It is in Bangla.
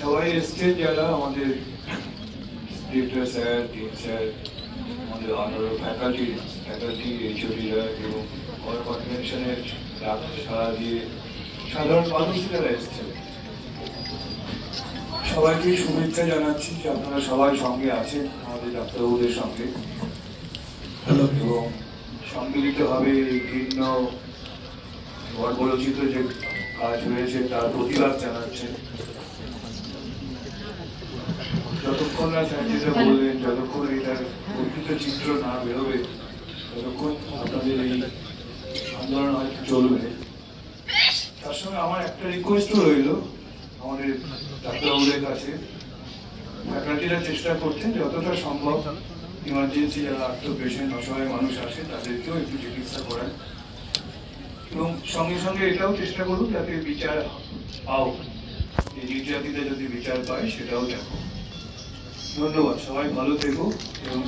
সবাই এসছেন যারা আমাদের ডিরেক্টর স্যার, ডিন স্যার, আমাদের আরও ফ্যাকাল্টি এইচওডিরা এবং কনভেনশনের ডাক সাড়া দিয়ে সাধারণ মানুষ যারা এসছেন সবাইকে শুভেচ্ছা জানাচ্ছি যে আপনারা সবাই সঙ্গে আছেন আমাদের ডাক্তারবাবুদের সঙ্গে এবং সম্মিলিতভাবে এই ভিন্ন বর্বরচিত যে কাজ হয়েছে তার প্রতিবাদ জানাচ্ছেন। যতক্ষণ না স্যার বললেন, যতক্ষণ এটার প্রকৃত চিত্র না বেরোবে ততক্ষণ আপনাদের এই আন্দোলন হয়তো চলবে। তার সঙ্গে আমার একটা রিকোয়েস্টও রইল আমাদের ডাক্তারবাবুদের কাছে, ফ্যাকাল্টিরা চেষ্টা করছেন যতটা সম্ভব ইমার্জেন্সি যারা আর্থ পেশেন্ট অসহায় মানুষ আসে তাদেরকেও একটু চিকিৎসা করান এবং সঙ্গে সঙ্গে এটাও চেষ্টা করুন যাতে বিচার পাও, এই নির্যাতিতা যদি বিচার পায় সেটাও দেখো। ধন্যবাদ, সবাই ভালো থেকো এবং